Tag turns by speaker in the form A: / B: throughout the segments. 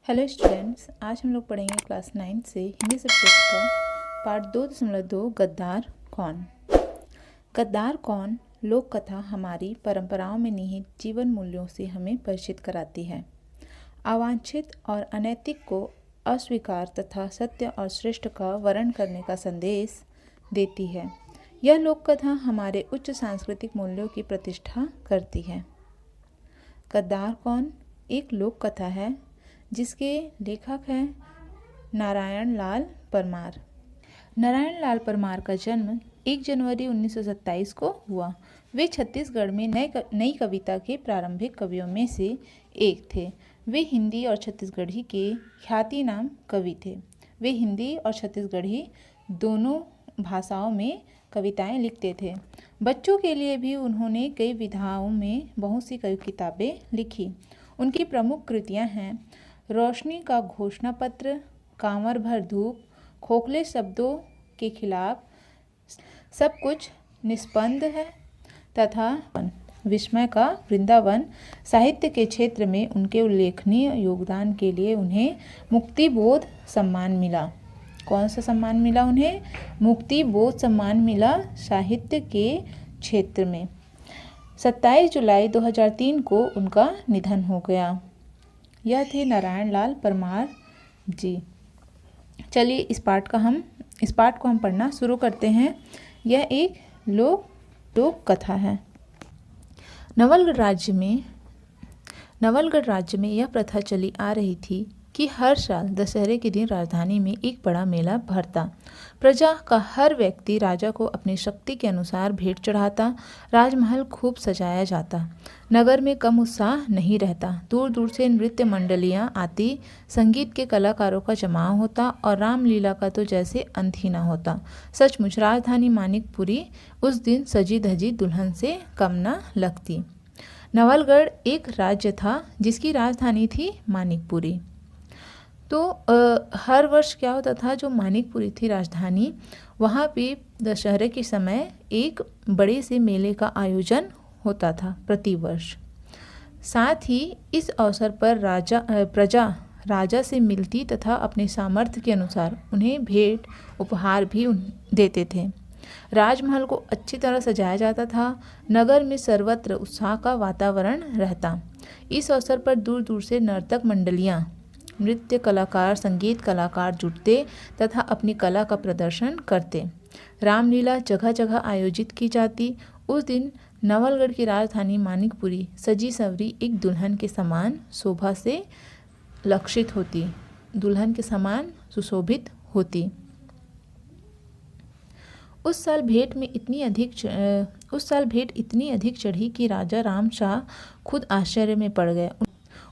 A: Hello students, आज हम लोग पढ़ेंगे क्लास 9 से हिंदी सब्जेक्ट का पार्ट 2.2 गद्दार कौन। गद्दार कौन लोक कथा हमारी परंपराओं में निहित जीवन मूल्यों से हमें परिचित कराती है। अवांछित और अनैतिक को अस्वीकार तथा सत्य और श्रेष्ठ का वर्ण करने का संदेश देती है। यह लोक कथा हमारे उच्च सांस्कृतिक मूल्यों की प्रतिष्ठा करती है। गद्दार कौन एक लोक कथा है जिसके लेखक हैं नारायण लाल परमार। नारायण लाल परमार का जन्म 1 जनवरी 1927 को हुआ। वे छत्तीसगढ़ में नई कविता के प्रारंभिक कवियों में से एक थे। वे हिंदी और छत्तीसगढ़ी के ख्यातिनाम कवि थे। वे हिंदी और छत्तीसगढ़ी दोनों भाषाओं में कविताएं लिखते थे। बच्चों के लिए भी उन्होंने कई विधाओं में बहुत सी कई किताबें लिखी। उनकी प्रमुख कृतियां हैं रोशनी का घोषणा पत्र, कांवर भर धूप, खोखले शब्दों के खिलाफ, सब कुछ निष्पंद है तथा विस्मय का वृंदावन। साहित्य के क्षेत्र में उनके उल्लेखनीय योगदान के लिए उन्हें मुक्तिबोध सम्मान मिला। कौन सा सम्मान मिला उन्हें? मुक्तिबोध सम्मान मिला साहित्य के क्षेत्र में। 27 जुलाई 2003 को उनका निधन हो गया। यह थे नारायण लाल परमार जी। चलिए इस पाठ को हम पढ़ना शुरू करते हैं। यह एक लोक कथा है। नवलगढ़ राज्य में यह प्रथा चली आ रही थी कि हर साल दशहरे के दिन राजधानी में एक बड़ा मेला भरता। प्रजा का हर व्यक्ति राजा को अपनी शक्ति के अनुसार भेंट चढ़ाता। राजमहल खूब सजाया जाता। नगर में कम उत्साह नहीं रहता। दूर दूर से नृत्य मंडलियां आती, संगीत के कलाकारों का जमाव होता और रामलीला का तो जैसे अंत ही न होता। सचमुच राजधानी मानिकपुरी उस दिन सजी धजी दुल्हन से कम न लगती। नवलगढ़ एक राज्य था जिसकी राजधानी थी मानिकपुरी। तो हर वर्ष क्या होता था, जो मानिकपुरी थी राजधानी, वहाँ पे दशहरे के समय एक बड़े से मेले का आयोजन होता था प्रतिवर्ष। साथ ही इस अवसर पर प्रजा राजा से मिलती तथा अपने सामर्थ्य के अनुसार उन्हें भेंट उपहार भी देते थे। राजमहल को अच्छी तरह सजाया जाता था। नगर में सर्वत्र उत्साह का वातावरण रहता। इस अवसर पर दूर दूर से नर्तक मंडलियाँ, नृत्य कलाकार, संगीत कलाकार जुटते तथा अपनी कला का प्रदर्शन करते। रामलीला जगह जगह आयोजित की जाती। उस दिन नवलगढ़ की राजधानी मानिकपुरी सजी सवरी एक दुल्हन के समान शोभा से लक्षित होती, दुल्हन के समान सुशोभित होती। उस साल भेंट इतनी अधिक चढ़ी कि राजा राम शाह खुद आश्चर्य में पड़ गए।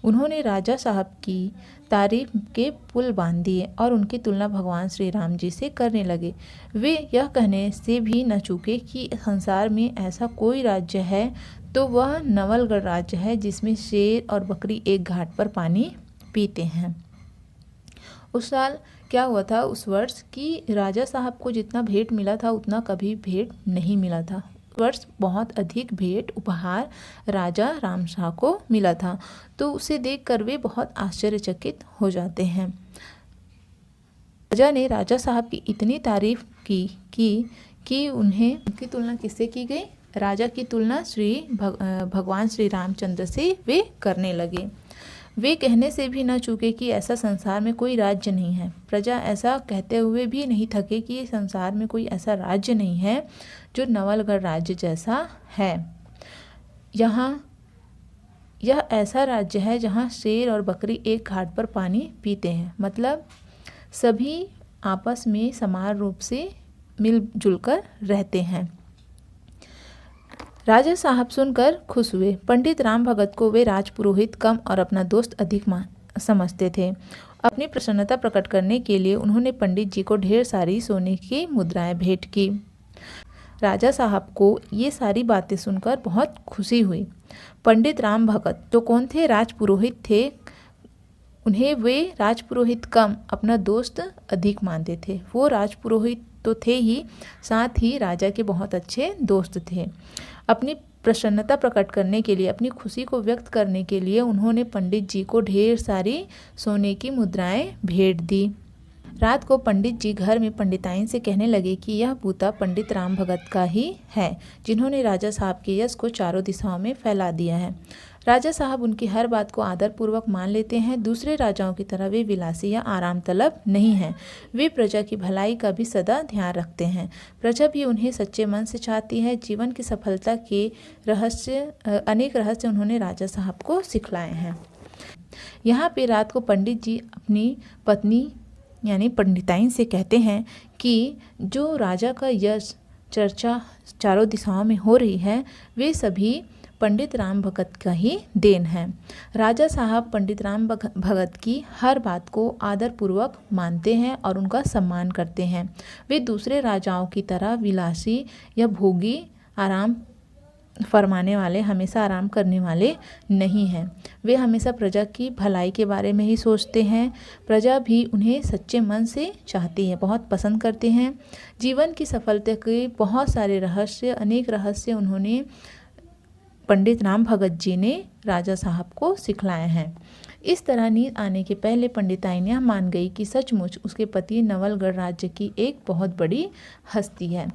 A: उन्होंने राजा साहब की तारीफ के पुल बांध दिए और उनकी तुलना भगवान श्री राम जी से करने लगे। वे यह कहने से भी न चूके कि संसार में ऐसा कोई राज्य है तो वह नवलगढ़ राज्य है जिसमें शेर और बकरी एक घाट पर पानी पीते हैं। उस साल क्या हुआ था, उस वर्ष कि राजा साहब को जितना भेंट मिला था उतना कभी भेंट नहीं मिला था। वर्ष बहुत अधिक भेंट उपहार राजा राम शाह को मिला था। तो उसे देखकर वे बहुत आश्चर्यचकित हो जाते हैं। राजा ने राजा साहब की इतनी तारीफ कि उनकी तुलना किससे की गई? राजा की तुलना भगवान श्री रामचंद्र से वे करने लगे। वे कहने से भी न चूके कि ऐसा संसार में कोई राज्य नहीं है। प्रजा ऐसा कहते हुए भी नहीं थके कि संसार में कोई ऐसा राज्य नहीं है जो नवलगढ़ राज्य जैसा है। यह ऐसा राज्य है जहाँ शेर और बकरी एक घाट पर पानी पीते हैं। मतलब सभी आपस में समान रूप से मिलजुल कर रहते हैं। राजा साहब सुनकर खुश हुए। पंडित राम भगत को वे राजपुरोहित कम और अपना दोस्त अधिक समझते थे। अपनी प्रसन्नता प्रकट करने के लिए उन्होंने पंडित जी को ढेर सारी सोने की मुद्राएं भेंट की। राजा साहब को ये सारी बातें सुनकर बहुत खुशी हुई। पंडित राम भगत जो कौन थे? राजपुरोहित थे। उन्हें वे राजपुरोहित कम अपना दोस्त अधिक मानते थे। वो राजपुरोहित तो थे ही, साथ ही राजा के बहुत अच्छे दोस्त थे। अपनी प्रसन्नता प्रकट करने के लिए, अपनी खुशी को व्यक्त करने के लिए उन्होंने पंडित जी को ढेर सारी सोने की मुद्राएं भेंट दी। रात को पंडित जी घर में पंडिताइन से कहने लगे कि यह बूता पंडित राम भगत का ही है, जिन्होंने राजा साहब के यश को चारों दिशाओं में फैला दिया है। राजा साहब उनकी हर बात को आदरपूर्वक मान लेते हैं। दूसरे राजाओं की तरह वे विलासी या आराम तलब नहीं हैं। वे प्रजा की भलाई का भी सदा ध्यान रखते हैं। प्रजा भी उन्हें सच्चे मन से चाहती है। जीवन की सफलता के अनेक रहस्य उन्होंने राजा साहब को सिखलाए हैं। यहाँ पे रात को पंडित जी अपनी पत्नी यानी पंडिताइन से कहते हैं कि जो राजा का यश चर्चा चारों दिशाओं में हो रही है, वे सभी पंडित राम भगत का ही देन है। राजा साहब पंडित राम भगत की हर बात को आदरपूर्वक मानते हैं और उनका सम्मान करते हैं। वे दूसरे राजाओं की तरह विलासी या भोगी आराम फरमाने वाले, हमेशा आराम करने वाले नहीं हैं। वे हमेशा प्रजा की भलाई के बारे में ही सोचते हैं। प्रजा भी उन्हें सच्चे मन से चाहती है, बहुत पसंद करते हैं। जीवन की सफलता के बहुत सारे रहस्य, अनेक रहस्य उन्होंने पंडित राम भगत जी ने राजा साहब को सिखलाए हैं। इस तरह नींद आने के पहले पंडिताइन यह मान गई कि सचमुच उसके पति नवलगढ़ राज्य की एक बहुत बड़ी हस्ती है।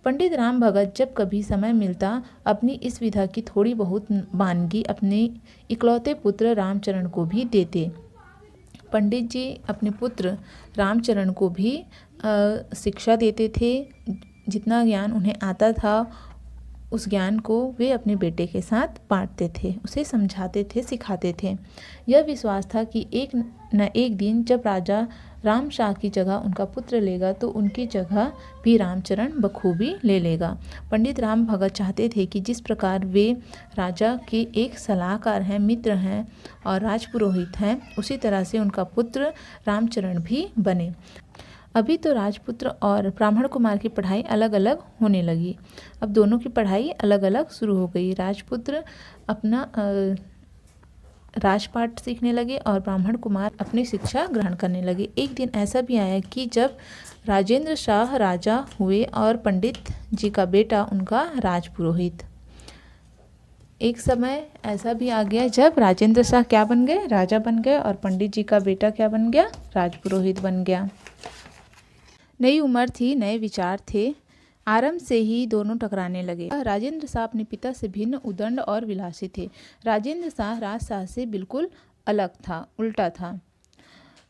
A: पंडित राम भगत जब कभी समय मिलता अपनी इस विधा की थोड़ी बहुत वानगी अपने इकलौते पुत्र रामचरण को भी देते। पंडित जी अपने पुत्र रामचरण को भी शिक्षा देते थे। जितना ज्ञान उन्हें आता था उस ज्ञान को वे अपने बेटे के साथ बांटते थे, उसे समझाते थे, सिखाते थे। यह विश्वास था कि एक न एक दिन जब राजा राम शाह की जगह उनका पुत्र लेगा तो उनकी जगह भी रामचरण बखूबी ले लेगा। पंडित राम भगत चाहते थे कि जिस प्रकार वे राजा के एक सलाहकार हैं, मित्र हैं और राजपुरोहित हैं, उसी तरह से उनका पुत्र रामचरण भी बने। अभी तो राजपुत्र और ब्राह्मण कुमार की पढ़ाई अलग अलग होने लगी। अब दोनों की पढ़ाई अलग अलग शुरू हो गई। राजपुत्र अपना राजपाठ सीखने लगे और ब्राह्मण कुमार अपनी शिक्षा ग्रहण करने लगे। एक दिन ऐसा भी आया कि जब राजेंद्र शाह राजा हुए और पंडित जी का बेटा उनका राजपुरोहित। एक समय ऐसा भी आ गया जब राजेंद्र शाह क्या बन गए, राजा बन गए, और पंडित जी का बेटा क्या बन गया, राजपुरोहित बन गया। नई उम्र थी, नए विचार थे। आरंभ से ही दोनों टकराने लगे। राजेंद्र शाह अपने पिता से भिन्न, उदंड और विलासी थे। राजेंद्र शाह राजशाह से बिल्कुल अलग था, उल्टा था।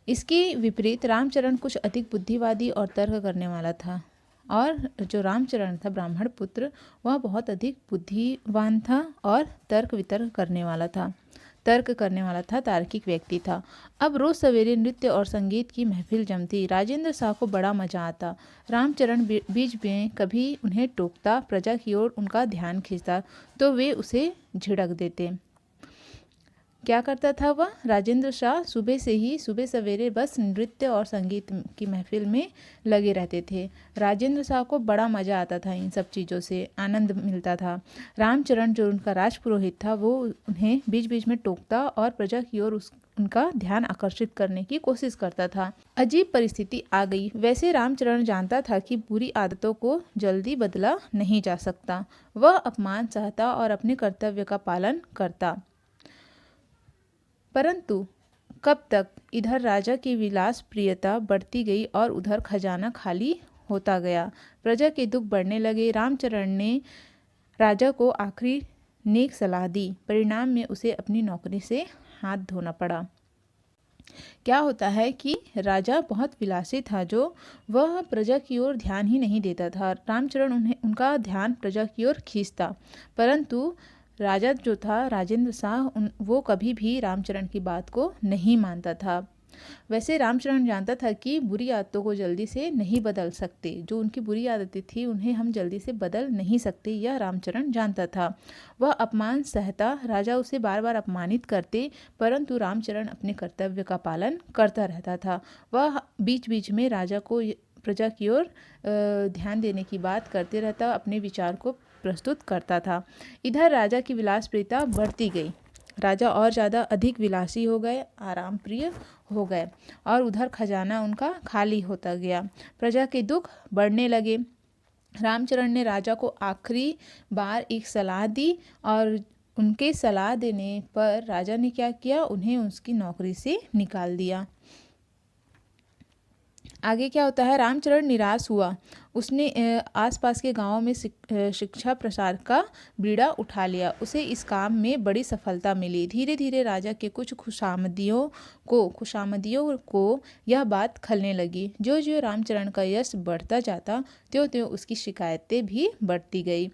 A: इसके विपरीत रामचरण कुछ अधिक बुद्धिवादी और तर्क करने वाला था, और जो रामचरण था ब्राह्मण पुत्र, वह बहुत अधिक बुद्धिवान था और तर्क वितर्क करने वाला था, तार्किक व्यक्ति था। अब रोज सवेरे नृत्य और संगीत की महफिल जमती। राजेंद्र शाह को बड़ा मजा आता। रामचरण बीच में कभी उन्हें टोकता, प्रजा की ओर उनका ध्यान खींचता तो वे उसे झिड़क देते। क्या करता था वह? राजेंद्र शाह सुबह सवेरे बस नृत्य और संगीत की महफिल में लगे रहते थे। राजेंद्र शाह को बड़ा मजा आता था, इन सब चीज़ों से आनंद मिलता था। रामचरण जो उनका राजपुरोहित था, वो उन्हें बीच बीच में टोकता और प्रजा की ओर उनका ध्यान आकर्षित करने की कोशिश करता था। अजीब परिस्थिति आ गई। वैसे रामचरण जानता था कि बुरी आदतों को जल्दी बदला नहीं जा सकता। वह अपमान सहता और अपने कर्तव्य का पालन करता। परंतु कब तक? इधर राजा की विलास प्रियता बढ़ती गई और उधर खजाना खाली होता गया। प्रजा के दुख बढ़ने लगे। रामचरण ने राजा को आखिरी नेक सलाह दी। परिणाम में उसे अपनी नौकरी से हाथ धोना पड़ा। क्या होता है कि राजा बहुत विलासी था, जो वह प्रजा की ओर ध्यान ही नहीं देता था। रामचरण उनका ध्यान प्रजा की ओर खींचता, परंतु राजा जो था राजेंद्र शाह, वो कभी भी रामचरण की बात को नहीं मानता था। वैसे रामचरण जानता था कि बुरी आदतों को जल्दी से नहीं बदल सकते। जो उनकी बुरी आदतें थी उन्हें हम जल्दी से बदल नहीं सकते, यह रामचरण जानता था। वह अपमान सहता, राजा उसे बार बार अपमानित करते, परंतु रामचरण अपने कर्तव्य का पालन करता रहता था। वह बीच बीच में राजा को प्रजा की ओर ध्यान देने की बात करते रहता, अपने विचार को प्रस्तुत करता था। इधर राजा की विलासप्रियता बढ़ती गई। राजा और ज़्यादा अधिक विलासी हो गए, आराम प्रिय हो गए, और उधर खजाना उनका खाली होता गया। प्रजा के दुख बढ़ने लगे। रामचरण ने राजा को आखिरी बार एक सलाह दी और उनके सलाह देने पर राजा ने क्या किया, उन्हें उसकी नौकरी से निकाल दिया। आगे क्या होता है, रामचरण निराश हुआ। उसने आसपास के गांवों में शिक्षा प्रसार का बीड़ा उठा लिया। उसे इस काम में बड़ी सफलता मिली। धीरे धीरे राजा के कुछ खुशामदियों को यह बात खलने लगी। जो जो रामचरण का यश बढ़ता जाता, त्यों त्यों उसकी शिकायतें भी बढ़ती गई।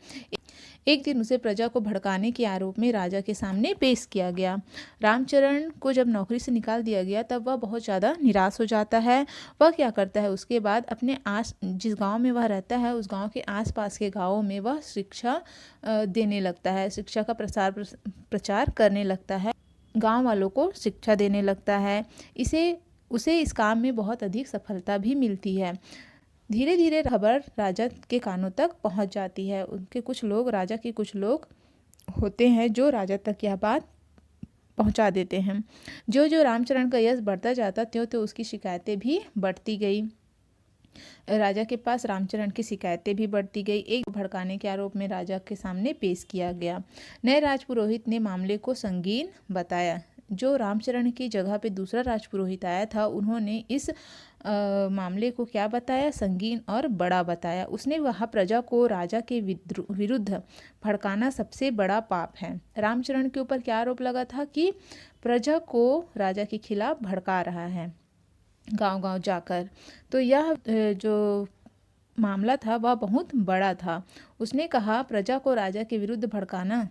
A: एक दिन उसे प्रजा को भड़काने के आरोप में राजा के सामने पेश किया गया। रामचरण को जब नौकरी से निकाल दिया गया तब वह बहुत ज़्यादा निराश हो जाता है। वह क्या करता है, उसके बाद अपने जिस गांव में वह रहता है उस गांव के आसपास के गांवों में वह शिक्षा देने लगता है, शिक्षा का प्रचार करने लगता है, गांव वालों को शिक्षा देने लगता है। उसे इस काम में बहुत अधिक सफलता भी मिलती है। धीरे धीरे खबर राजा के कानों तक पहुंच जाती है। राजा के कुछ लोग होते हैं जो राजा तक यह बात पहुंचा देते हैं। जो जो रामचरण का यश बढ़ता जाता, त्यों त्यों उसकी शिकायतें भी बढ़ती गई। राजा के पास रामचरण की शिकायतें भी बढ़ती गई। एक भड़काने के आरोप में राजा के सामने पेश किया गया। नए राजपुरोहित ने मामले को संगीन बताया। जो रामचरण की जगह पे दूसरा राजपुरोहित आया था, उन्होंने इस मामले को क्या बताया, संगीन और बड़ा बताया। उसने वह प्रजा को राजा के विरुद्ध भड़काना सबसे बड़ा पाप है। रामचरण के ऊपर क्या आरोप लगा था कि प्रजा को राजा के खिलाफ भड़का रहा है गांव-गांव जाकर। तो यह जो मामला था वह बहुत बड़ा था। उसने कहा प्रजा को राजा के विरुद्ध भड़काना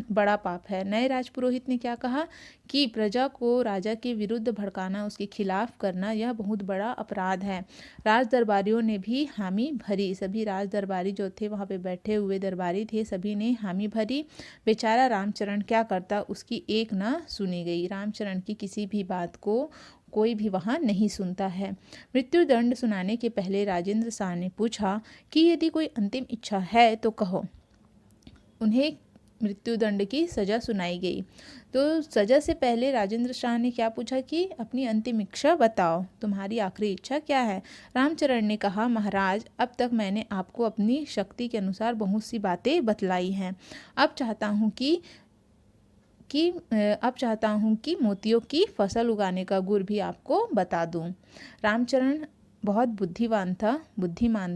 A: बड़ा पाप है। नए राजपुरोहित ने क्या कहा कि प्रजा को राजा के विरुद्ध भड़काना, उसके खिलाफ करना, यह बहुत बड़ा अपराध है। राज दरबारियों ने भी हामी भरी। सभी राज दरबारी जो थे, वहाँ पे बैठे हुए दरबारी थे, सभी ने हामी भरी। बेचारा रामचरण क्या करता, उसकी एक ना सुनी गई। रामचरण की किसी भी बात को कोई भी वहाँ नहीं सुनता है। मृत्युदंड सुनाने के पहले राजेंद्र शाह ने पूछा कि यदि कोई अंतिम इच्छा है तो कहो। उन्हें मृत्युदंड की सजा सुनाई गई। तो सजा से पहले राजेंद्र शाह ने क्या पूछा कि अपनी अंतिम इच्छा बताओ, तुम्हारी आखिरी इच्छा क्या है। रामचरण ने कहा, महाराज, अब तक मैंने आपको अपनी शक्ति के अनुसार बहुत सी बातें बतलाई हैं। अब चाहता हूँ कि मोतियों की फसल उगाने का गुर भी आपको बता दूं। रामचरण बहुत बुद्धिमान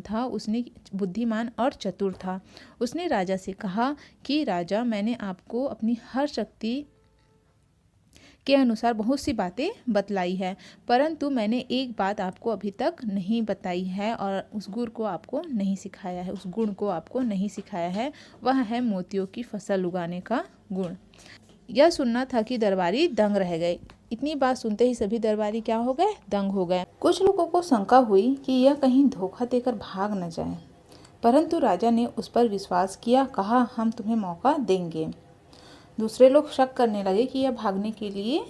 A: था। उसने बुद्धिमान और चतुर था। उसने राजा से कहा कि राजा, मैंने आपको अपनी हर शक्ति के अनुसार बहुत सी बातें बतलाई है, परंतु मैंने एक बात आपको अभी तक नहीं बताई है और उस गुण को आपको नहीं सिखाया है, वह है मोतियों की फसल उगाने का गुण। यह सुनना था कि दरबारी दंग रह गए। इतनी बात सुनते ही सभी दरबारी क्या हो गए, दंग हो गए। कुछ लोगों को शंका हुई कि यह कहीं धोखा देकर भाग न जाए, परंतु राजा ने उस पर विश्वास किया। कहा, हम तुम्हें मौका देंगे। दूसरे लोग शक करने लगे कि यह भागने के लिए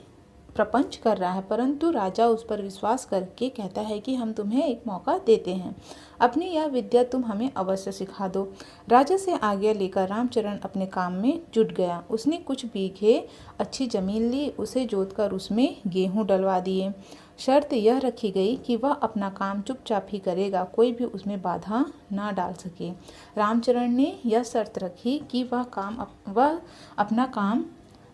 A: प्रपंच कर रहा है, परंतु राजा उस पर विश्वास करके कहता है कि हम तुम्हें एक मौका देते हैं, अपनी यह विद्या तुम हमें अवश्य सिखा दो। राजा से आज्ञा लेकर रामचरण अपने काम में जुट गया। उसने कुछ बीघे अच्छी जमीन ली, उसे जोतकर उसमें गेहूं डलवा दिए। शर्त यह रखी गई कि वह अपना काम चुपचाप ही करेगा, कोई भी उसमें बाधा ना डाल सके। रामचरण ने यह शर्त रखी कि वह अपना काम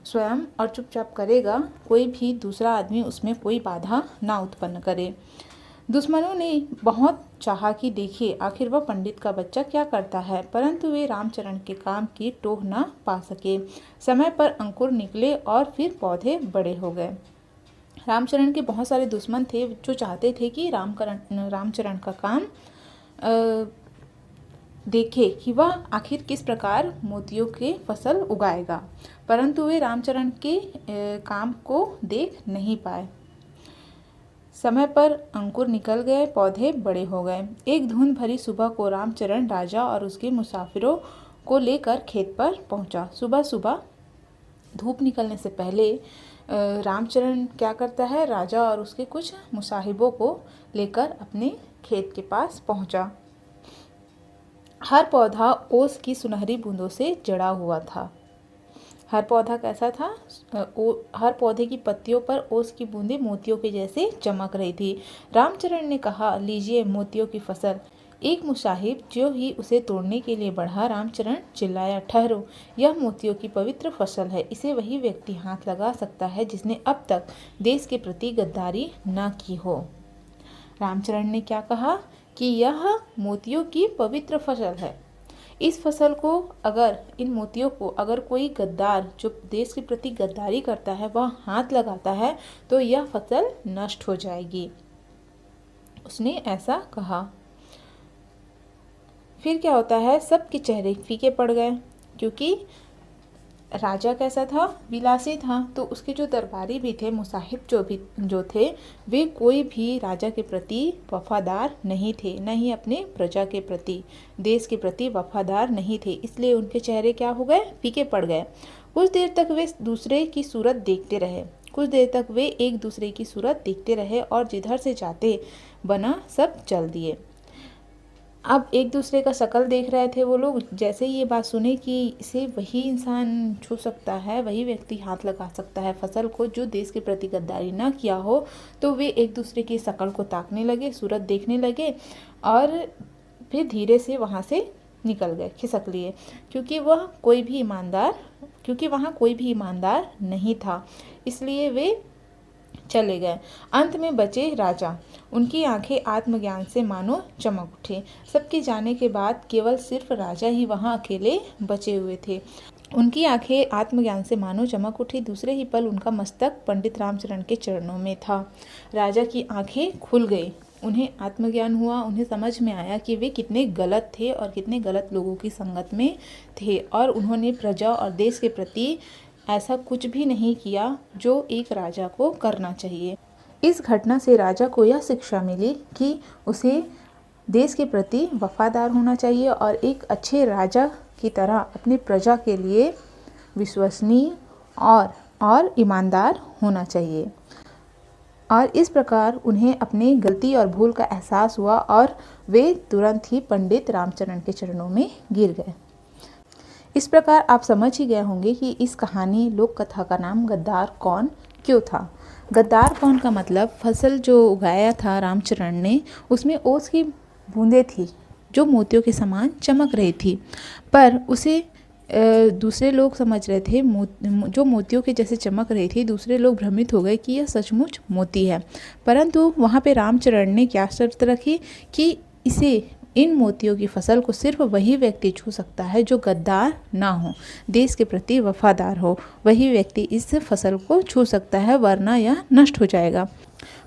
A: स्वयं और चुपचाप करेगा, कोई भी दूसरा आदमी उसमें कोई बाधा ना उत्पन्न करे। दुश्मनों ने बहुत चाहा कि देखिए आखिर वह पंडित का बच्चा क्या करता है, परंतु वे रामचरण के काम की टोह ना पा सके। समय पर अंकुर निकले और फिर पौधे बड़े हो गए। रामचरण के बहुत सारे दुश्मन थे जो चाहते थे कि रामचरण का काम देखे कि वह आखिर किस प्रकार मोतियों के फसल उगाएगा, परंतु वे रामचरण के काम को देख नहीं पाए। समय पर अंकुर निकल गए, पौधे बड़े हो गए। एक धुंध भरी सुबह को रामचरण राजा और उसके मुसाफिरों को लेकर खेत पर पहुंचा। सुबह सुबह धूप निकलने से पहले रामचरण क्या करता है, राजा और उसके कुछ मुसाहिबों को लेकर अपने खेत के पास पहुंचा। हर पौधा ओस की सुनहरी बूंदों से जड़ा हुआ था। हर पौधा कैसा था? हर पौधे की पत्तियों पर ओस की बूंदें मोतियों के जैसे चमक रही थी। रामचरण ने कहा, लीजिए मोतियों की फसल, एक मुसाहिब जो ही उसे तोड़ने के लिए बढ़ा, रामचरण चिल्लाया, ठहरो, यह मोतियों की पवित्र फसल है। इसे वही व्यक्ति हाथ लगा सकता है जिसने अब तक देश के प्रति गद्दारी न की हो। रामचरण ने क्या कहा कि यह मोतियों की पवित्र फसल है। इस फसल को इन मोतियों को अगर कोई गद्दार जो देश के प्रति गद्दारी करता है वह हाथ लगाता है तो यह फसल नष्ट हो जाएगी। उसने ऐसा कहा। फिर क्या होता है, सबके चेहरे फीके पड़ गए, क्योंकि राजा कैसा था, विलासी था। तो उसके जो दरबारी भी थे, मुसाहिब जो थे, वे कोई भी राजा के प्रति वफादार नहीं थे, न ही अपने प्रजा के प्रति, देश के प्रति वफादार नहीं थे। इसलिए उनके चेहरे क्या हो गए, फीके पड़ गए। कुछ देर तक वे दूसरे की सूरत देखते रहे और जिधर से जाते बना सब चल दिए। अब एक दूसरे का शक्ल देख रहे थे वो लोग। जैसे ये बात सुने कि इसे वही इंसान छू सकता है, वही व्यक्ति हाथ लगा सकता है फसल को जो देश के प्रति गद्दारी ना किया हो, तो वे एक दूसरे की शक्ल को ताकने लगे, सूरत देखने लगे और फिर धीरे से वहाँ से निकल गए, खिसक लिए, क्योंकि वहाँ कोई भी ईमानदार नहीं था। इसलिए वे चले गए। अंत में बचे राजा। उनकी आंखें आत्मज्ञान से मानो चमक उठी। सबके जाने के बाद केवल सिर्फ राजा ही वहां अकेले बचे हुए थे। उनकी आंखें आत्मज्ञान से मानो चमक उठी। दूसरे ही पल उनका मस्तक पंडित रामचरण के चरणों में था। राजा की आंखें खुल गई, उन्हें आत्मज्ञान हुआ। उन्हें समझ में आया कि वे कितने गलत थे और कितने गलत लोगों की संगत में थे, और उन्होंने प्रजा और देश के प्रति ऐसा कुछ भी नहीं किया जो एक राजा को करना चाहिए। इस घटना से राजा को यह शिक्षा मिली कि उसे देश के प्रति वफादार होना चाहिए और एक अच्छे राजा की तरह अपनी प्रजा के लिए विश्वसनीय और ईमानदार होना चाहिए। और इस प्रकार उन्हें अपनी गलती और भूल का एहसास हुआ और वे तुरंत ही पंडित रामचरण के चरणों में गिर गए। इस प्रकार आप समझ ही गए होंगे कि इस कहानी लोक कथा का नाम गद्दार कौन क्यों था। गद्दार कौन का मतलब, फसल जो उगाया था रामचरण ने, उसमें ओस की बूंदें थी जो मोतियों के समान चमक रही थी, पर उसे दूसरे लोग समझ रहे थे जो मोतियों के जैसे चमक रही थी। दूसरे लोग भ्रमित हो गए कि यह सचमुच मोती है, परंतु वहाँ पे रामचरण ने क्या शर्त रखी कि इन मोतियों की फसल को सिर्फ वही व्यक्ति छू सकता है जो गद्दार ना हो, देश के प्रति वफादार हो। वही व्यक्ति इस फसल को छू सकता है, वरना यह नष्ट हो जाएगा।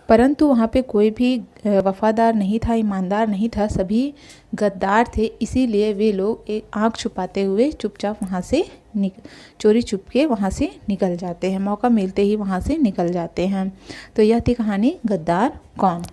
A: परंतु वहाँ पे कोई भी वफादार नहीं था, ईमानदार नहीं था, सभी गद्दार थे। इसीलिए वे लोग एक आँख छुपाते हुए चुपचाप वहाँ से चोरी चुपके वहाँ से निकल जाते हैं, मौका मिलते ही वहाँ से निकल जाते हैं। तो यह थी कहानी गद्दार कौन।